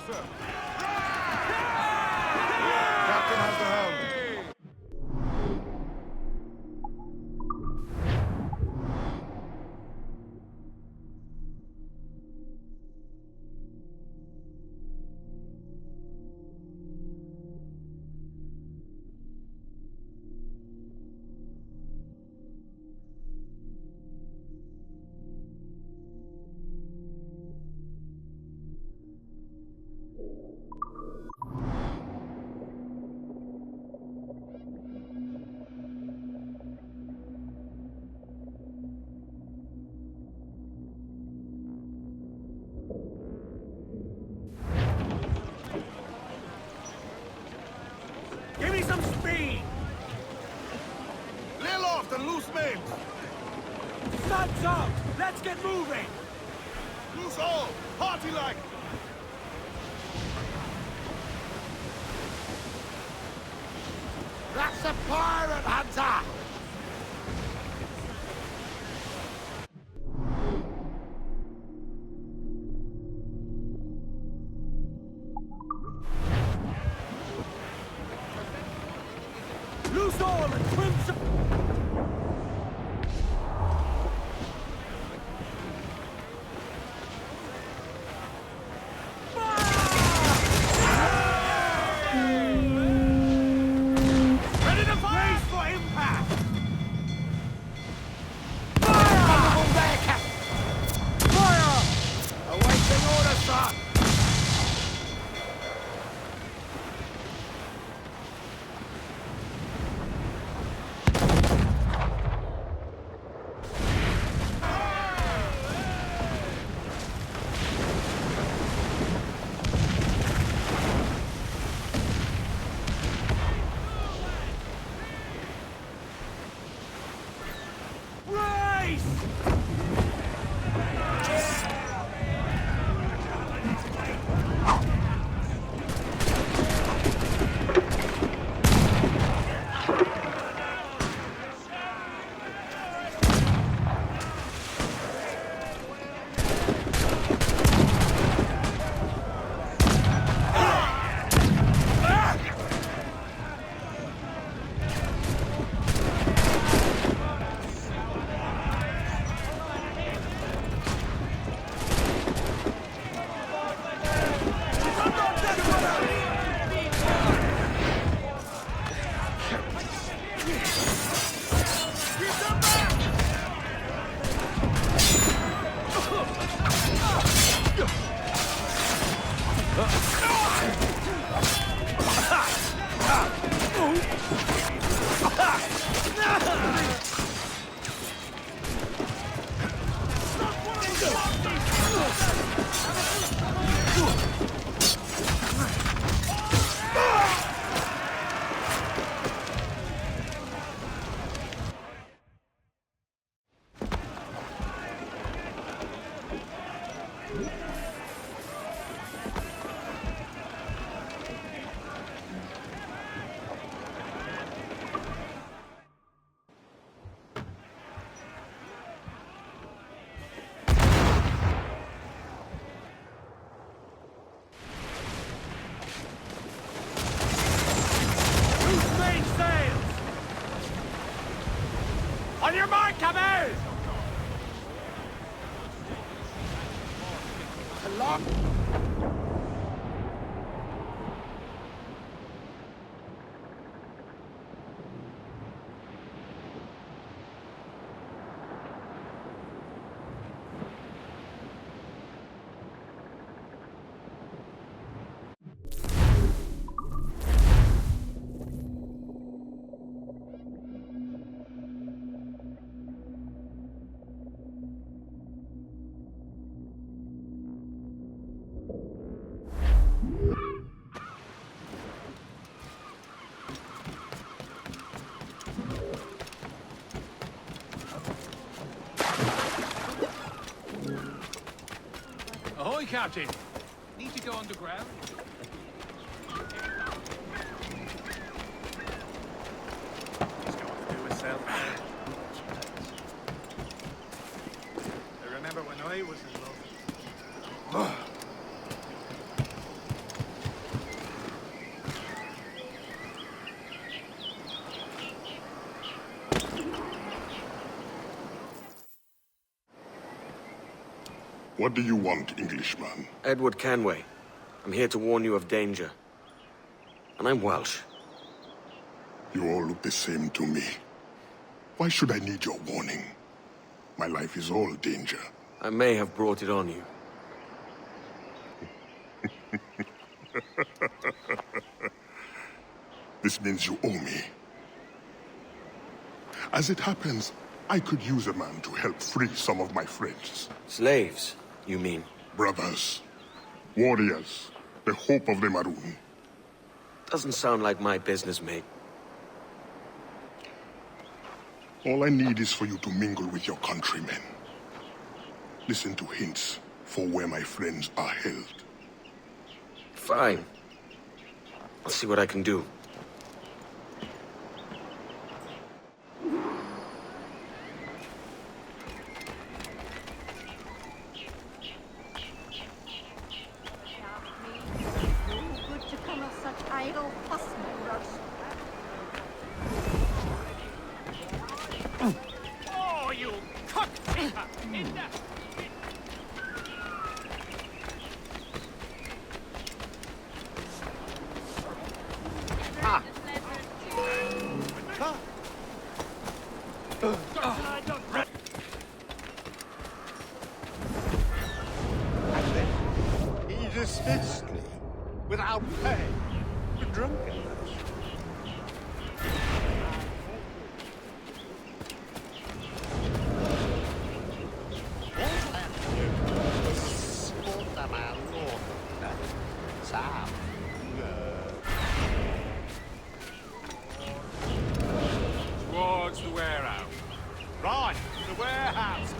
sir. Captain has the helm. Give me some speed! Lay aloft and loose mains. Sun's up! Let's get moving! Loose all. Party like. That's a pirate hunter! Loose all and trim some... Ready to fire! Brace for impact! Fire! There, Captain! Fire! Awaiting orders, sir! On your mark, come out! Ahoy, Captain. Need to go underground? He's going to do himself. I remember when I was in love. What do you want, Englishman? Edward Kenway. I'm here to warn you of danger. And I'm Welsh. You all look the same to me. Why should I need your warning? My life is all danger. I may have brought it on you. This means you owe me. As it happens, I could use a man to help free some of my friends. Slaves, you mean? Brothers. Warriors. The hope of the Maroon. Doesn't sound like my business, mate. All I need is for you to mingle with your countrymen. Listen to hints for where my friends are held. Fine. I'll see what I can do. Good to come of such idle fuss-mongers. Oh, you cocksucker! In there! He dismissed me without pay for drunkenness. All I have to do is sport the man north. Sam. Towards the warehouse. Right, the warehouse.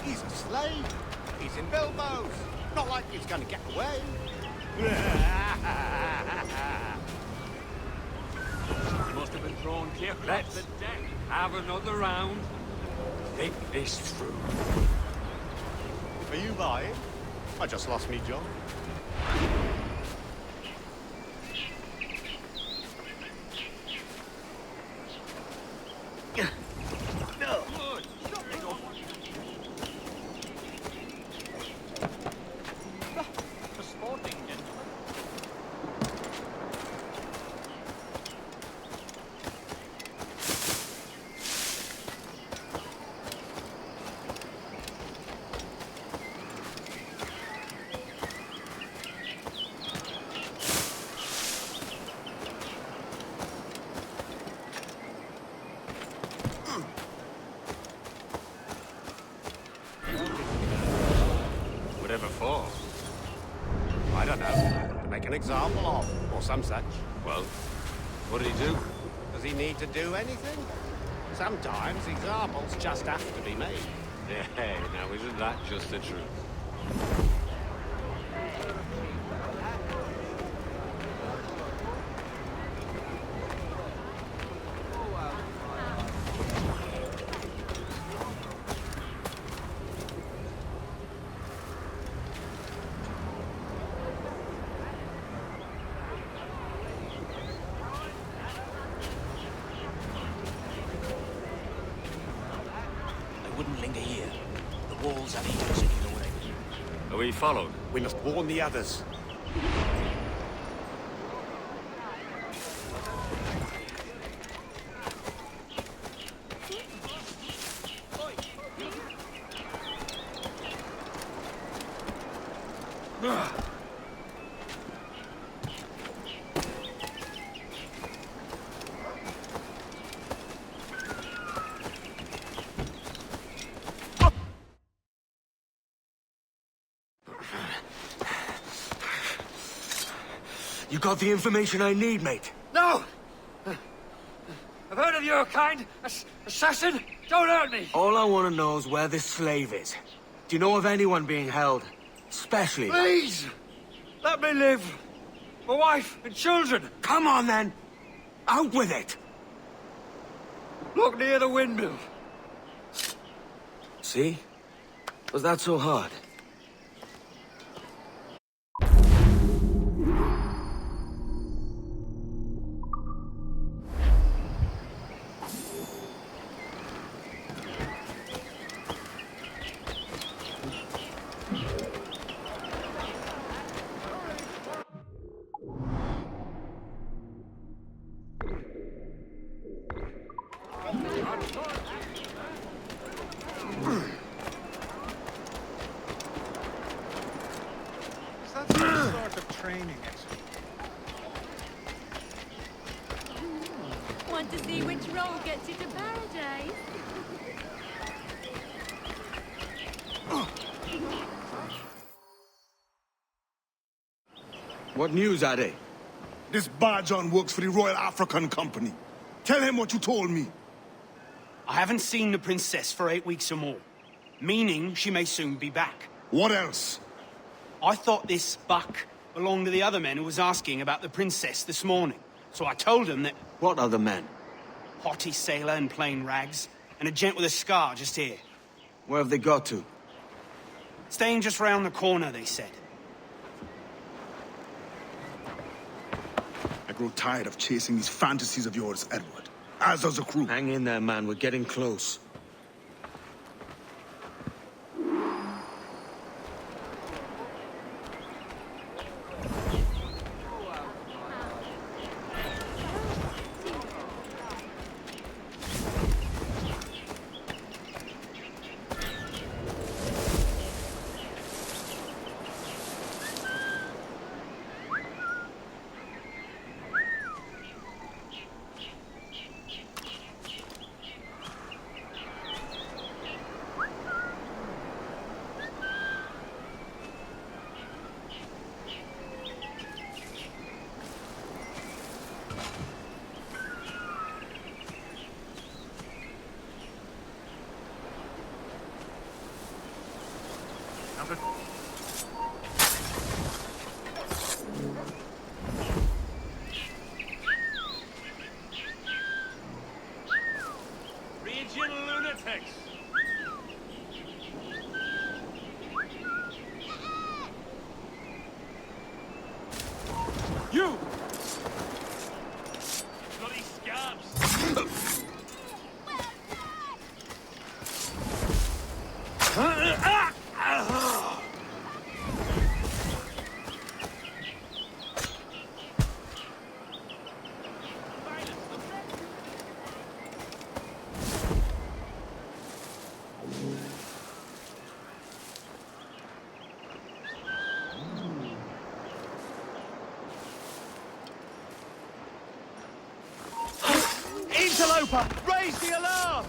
He's a slave. He's in Bilbo's. Not like he's going to get away. He must have been thrown clear across the deck. Have another round. Think this through. Are you buying? I just lost me job. For sporting, gentlemen. Whatever for? I don't know. To make an example of, or some such. Well, what did he do? Does he need to do anything? Sometimes examples just have to be made. Yeah, now isn't that just the truth? I wouldn't linger here. The walls are dangerous if you know what I mean. Are we followed? We must warn the others. You got the information I need, mate. No! I've heard of your kind. Assassin! Don't hurt me! All I want to know is where this slave is. Do you know of anyone being held? Especially... Please! Let me live! My wife and children! Come on, then! Out with it! Look near the windmill. See? Was that so hard? Want to see which roll gets you to paradise? What news, Ade? This Barjon works for the Royal African Company. Tell him what you told me. I haven't seen the princess for 8 weeks or more, meaning she may soon be back. What else? I thought this buck belonged to the other men who was asking about the princess this morning. So I told him that What other men? haughty sailor in plain rags, and a gent with a scar just here. Where have they got to? Staying just round the corner, they said. I grow tired of chasing these fantasies of yours, Edward. As does the crew. Hang in there, man. We're getting close. Region lunatics! You! Bloody scabs! Interloper! Raise the alarm!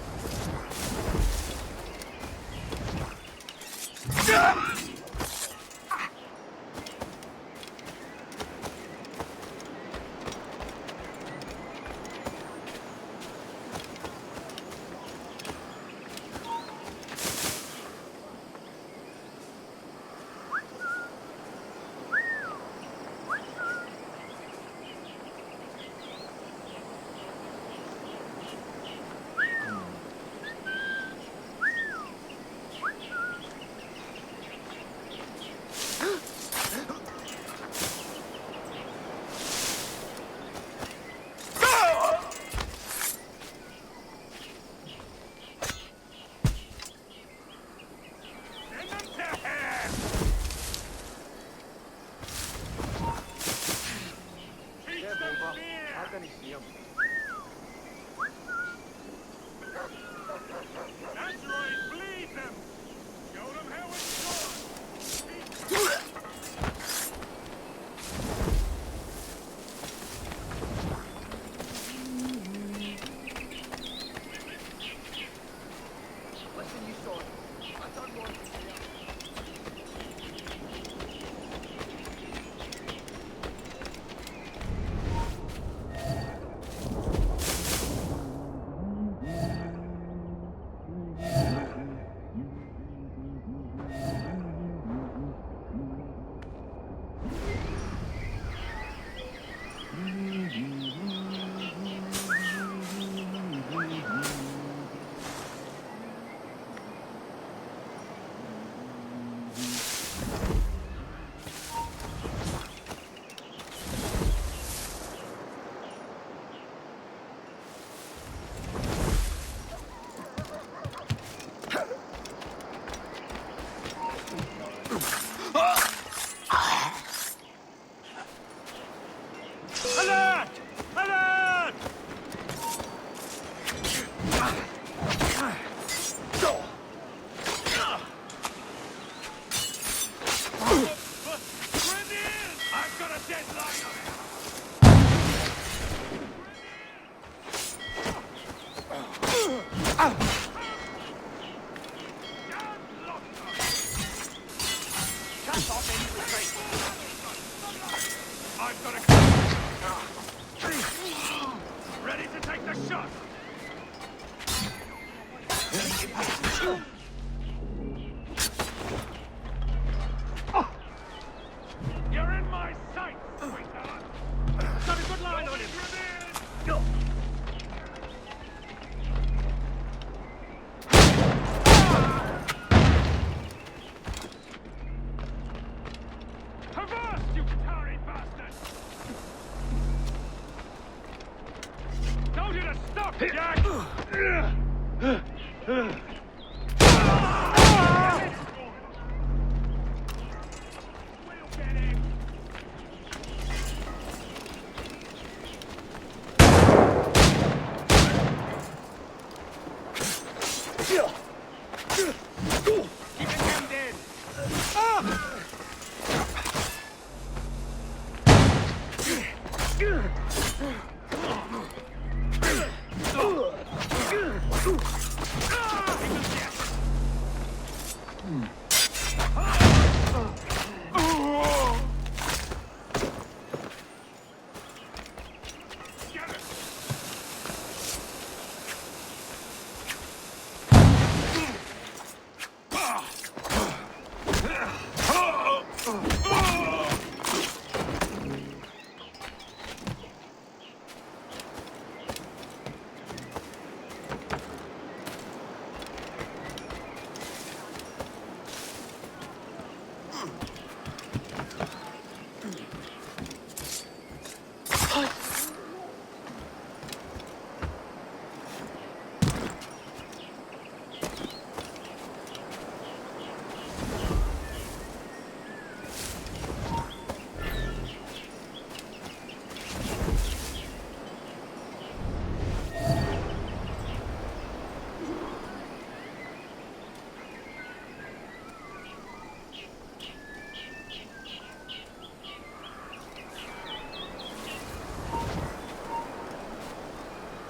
Avast, you towering bastard! Told you to stop, Jack! We'll get him! Keep it hemmed in.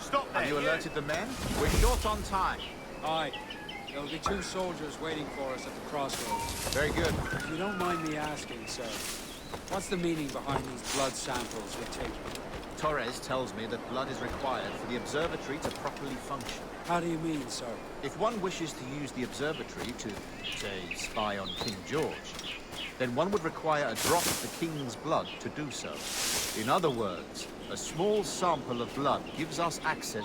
Stop there. Have you alerted the men? We're short on time. Aye. There'll be 2 soldiers waiting for us at the crossroads. Very good. If you don't mind me asking, sir, what's the meaning behind these blood samples we're taking? Torres tells me that blood is required for the observatory to properly function. How do you mean, sir? If one wishes to use the observatory to, say, spy on King George, then one would require a drop of the King's blood to do so. In other words, a small sample of blood gives us access.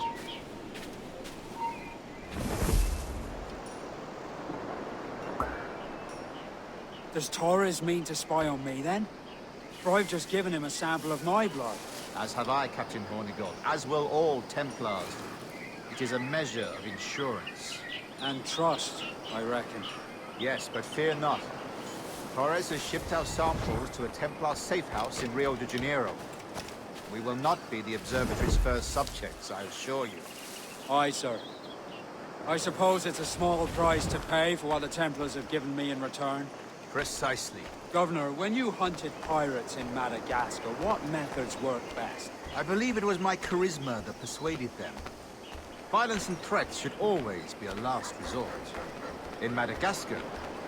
Does Torres mean to spy on me, then? For I've just given him a sample of my blood. As have I, Captain Hornigold, as will all Templars. It is a measure of insurance. And trust, I reckon. Yes, but fear not. Torres has shipped our samples to a Templar safe house in Rio de Janeiro. We will not be the observatory's first subjects, I assure you. Aye, sir. I suppose it's a small price to pay for what the Templars have given me in return. Precisely. Governor, when you hunted pirates in Madagascar, what methods worked best? I believe it was my charisma that persuaded them. Violence and threats should always be a last resort. In Madagascar,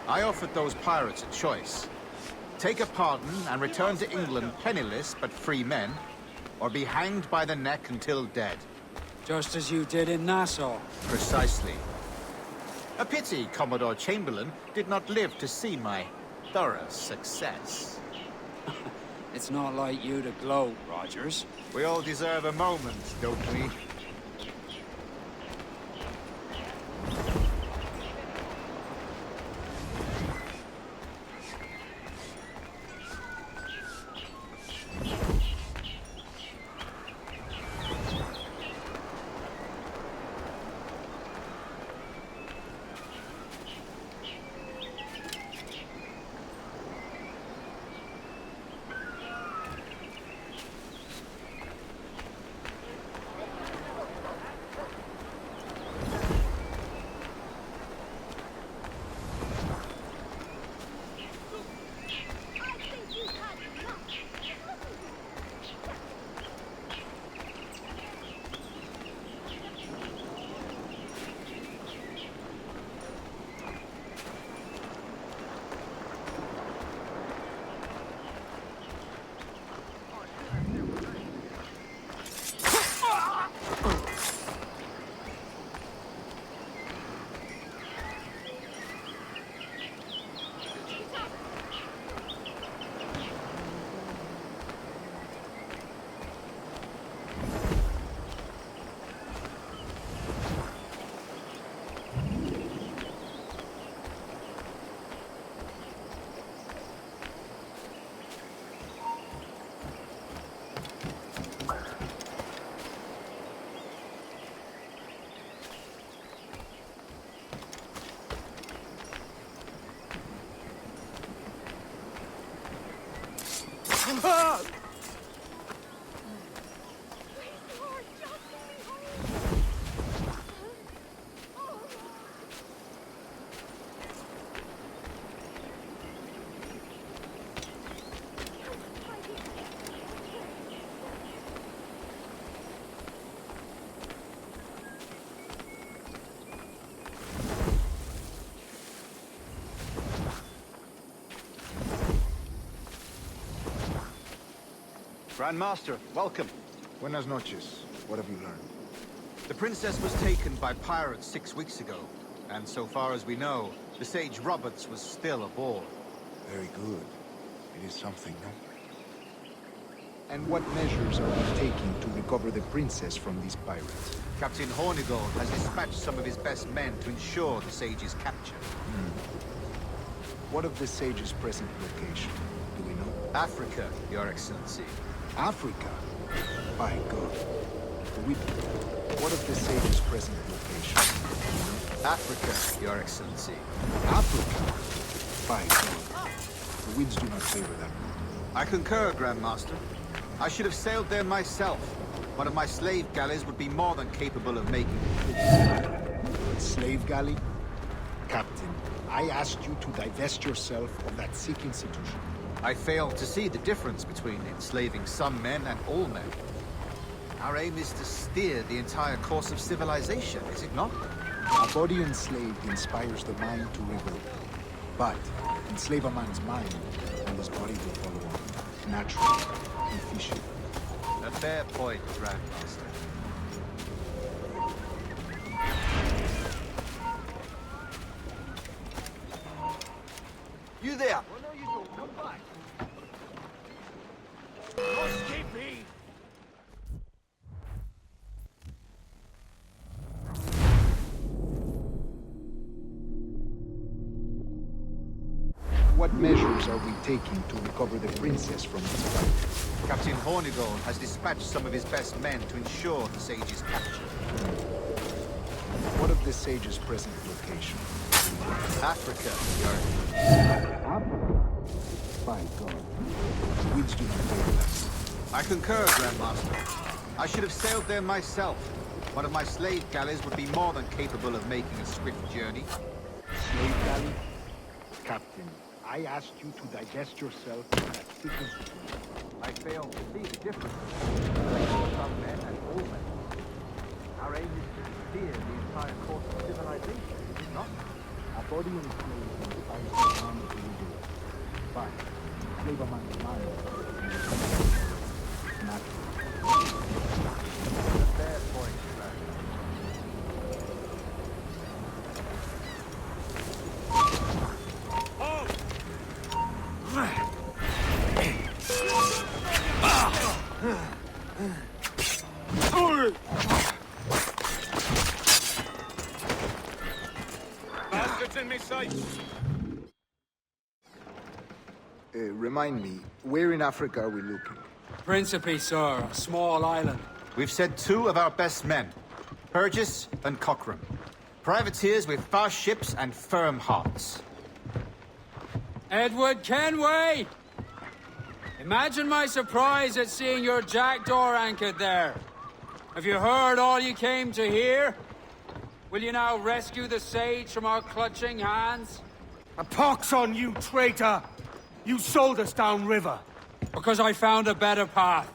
I offered those pirates a choice. Take a pardon and return to England penniless but free men, or be hanged by the neck until dead. Just as you did in Nassau. Precisely. A pity Commodore Chamberlain did not live to see my thorough success. It's not like you to gloat, Rogers. We all deserve a moment, don't we? Grandmaster, welcome. Buenas noches. What have you learned? The princess was taken by pirates 6 weeks ago, and so far as we know, the Sage Roberts was still aboard. Very good. It is something, no? And what measures are you taking to recover the princess from these pirates? Captain Hornigold has dispatched some of his best men to ensure the Sage's capture. What of the Sage's present location? Do we know? Africa, Your Excellency. Africa? By God. What of the Sage's present location? Africa, Your Excellency. Africa? By God. The winds do not favor that route. I concur, Grandmaster. I should have sailed there myself. One of my slave galleys would be more than capable of making it. Slave galley? Captain, I asked you to divest yourself of that sick institution. I fail to see the difference between enslaving some men and all men. Our aim is to steer the entire course of civilization, is it not? A body enslaved inspires the mind to revolt. But enslave a man's mind, and his body will follow on, naturally, efficient. A fair point, Grandmaster. You there? Well, no, you don't. Come back. Housekeeping! What measures are we taking to recover the princess from these pirates? Captain Hornigold has dispatched some of his best men to ensure the Sage's capture. What of the Sage's present location? Africa, Your... Africa? By God. The winds do not favor that. I concur, Grandmaster. I should have sailed there myself. One of my slave galleys would be more than capable of making a swift journey. Slave galley? Captain, I asked you to divest yourself of that sick institution. I fail to see the difference between some men and all men. Our aim is to steer the entire course of civilization, is it not? A body enslaved inspires the mind to revolt. But enslave a man's mind, and his body will follow, naturally. A fair point, Grandmaster. Bastards in me sight! Remind me, where in Africa are we looking? Principe, sir, a small island. We've sent 2 of our best men, Burgess and Cochrane. Privateers with fast ships and firm hearts. Edward Kenway! Imagine my surprise at seeing your jackdaw anchored there. Have you heard all you came to hear? Will you now rescue the Sage from our clutching hands? A pox on you, traitor! You sold us downriver. Because I found a better path.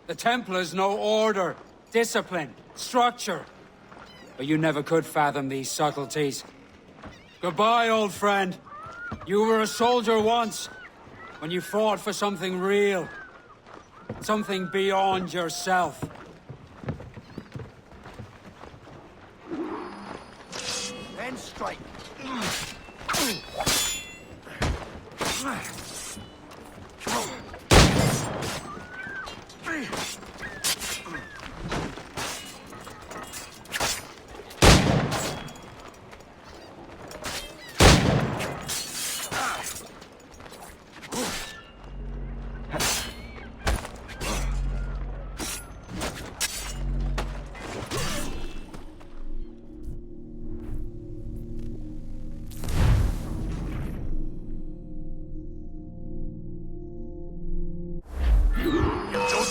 The Templars know order, discipline, structure. But you never could fathom these subtleties. Goodbye, old friend. You were a soldier once, when you fought for something real. Something beyond yourself. Then strike.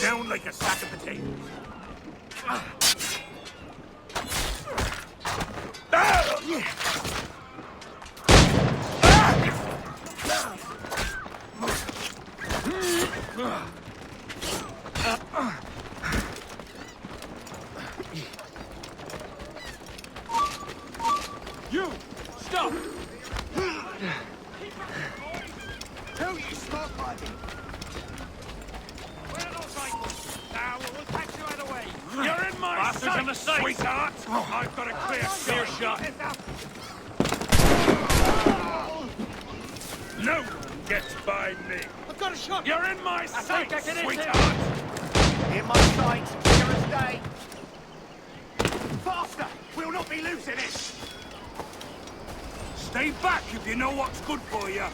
Down like a sack of potatoes. You! Stop! Tell you stop, buddy! Where are those Hostiles in the sight! Sweetheart! I've got a clear shot! No one gets by me! I've got a shot! You're in my sight, think I can hit sweetheart! In my sight, clear as day! Faster! We'll not be losing it! Stay back if you know what's good for you.